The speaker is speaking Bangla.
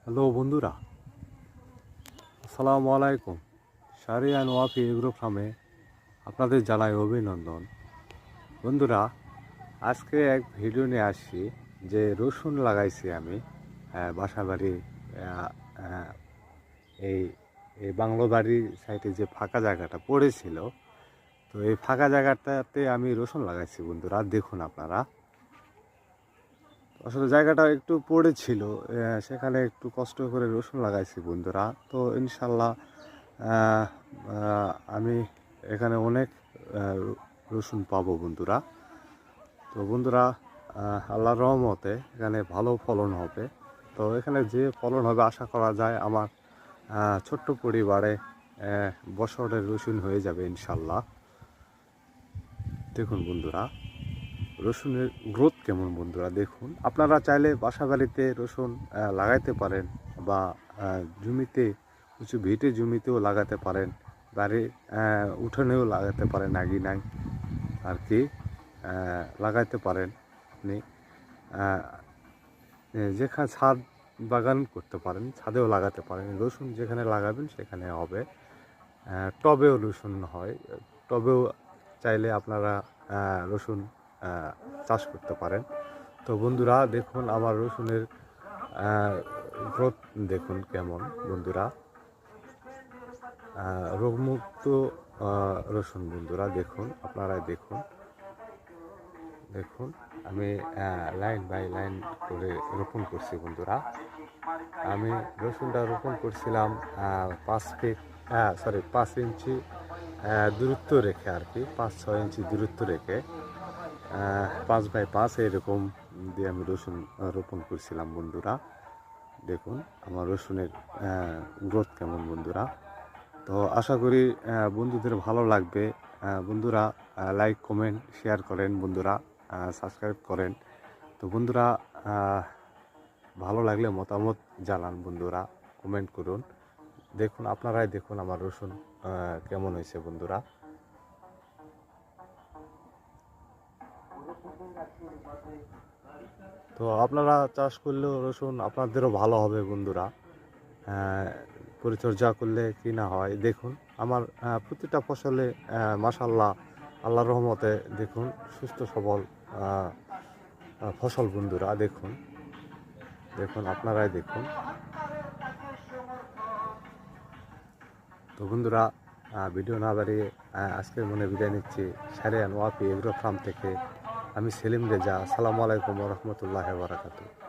হ্যালো বন্ধুরা, আসসালামু আলাইকুম। শাহরিয়ার ওয়াফি এগ্রো ফার্মে আপনাদের জানাই অভিনন্দন। বন্ধুরা, আজকে এক ভিডিও নিয়ে আসছি যে রসুন লাগাইছি আমি বাসা বাড়ি এই এই বাংলো বাড়ির সাইডে যে ফাঁকা জায়গাটা পড়েছিল, তো এই ফাঁকা জায়গাটাতে আমি রসুন লাগাইছি বন্ধুরা। দেখুন আপনারা, আসলে জায়গাটা একটু পড়েছিল, সেখানে একটু কষ্ট করে রসুন লাগাইছি বন্ধুরা। তো ইনশাল্লাহ আমি এখানে অনেক রসুন পাবো বন্ধুরা। তো বন্ধুরা, আল্লাহর রহমতে এখানে ভালো ফলন হবে। তো এখানে যে ফলন হবে আশা করা যায় আমার ছোট্ট পরিবারে বছরের রসুন হয়ে যাবে ইনশাল্লাহ। দেখুন বন্ধুরা, রসুনের গ্রোথ কেমন বন্ধুরা দেখুন। আপনারা চাইলে বাসা বাড়িতে রসুন লাগাইতে পারেন, বা জমিতে কিছু ভিটে জমিতেও লাগাতে পারেন, বাড়ি উঠোনেও লাগাতে পারেন, আঙিনায় আর কি লাগাইতে পারেন আপনি। যেখানে ছাদ বাগান করতে পারেন, ছাদেও লাগাতে পারেন। রসুন যেখানে লাগাবেন সেখানে হবে। টবেও রসুন হয়, টবেও চাইলে আপনারা রসুন চাষ করতে পারেন। তো বন্ধুরা দেখুন, আমার রসুনের গ্রোথ দেখুন কেমন বন্ধুরা। রোগমুক্ত রসুন বন্ধুরা দেখুন, আপনারাই দেখুন। দেখুন আমি লাইন বাই লাইন করে রোপণ করছি বন্ধুরা। আমি রসুনটা রোপণ করছিলাম 5 ইঞ্চি দূরত্ব রেখে আর কি, 5-6 ইঞ্চি দূরত্ব রেখে 5x5 এরকম দিয়ে আমি রসুন রোপণ করছিলাম বন্ধুরা। দেখুন আমার রসুনের গ্রোথ কেমন বন্ধুরা। তো আশা করি বন্ধুদের ভালো লাগবে। বন্ধুরা লাইক কমেন্ট শেয়ার করেন বন্ধুরা, সাবস্ক্রাইব করেন। তো বন্ধুরা ভালো লাগলে মতামত জানান বন্ধুরা, কমেন্ট করুন। দেখুন আপনারাই দেখুন আমার রসুন কেমন হয়েছে বন্ধুরা। তো আপনারা চাষ করলেও রসুন আপনাদেরও ভালো হবে বন্ধুরা। পরিচর্যা করলে কি না হয় দেখুন আমার প্রতিটা ফসলে মাশাআল্লাহ, আল্লাহর রহমতে দেখুন সুস্থ সবল ফসল বন্ধুরা। দেখুন দেখুন আপনারাই দেখুন। তো বন্ধুরা ভিডিও না বাড়িয়ে আজকের মনে বিদায় নিচ্ছি। শাহরিয়ার ওয়াফি এগ্রো ফার্ম থেকে আমি সেলিম রেজা। আসসালামু আলাইকুম ওয়া রাহমাতুল্লাহি ওয়া বারাকাতুহু।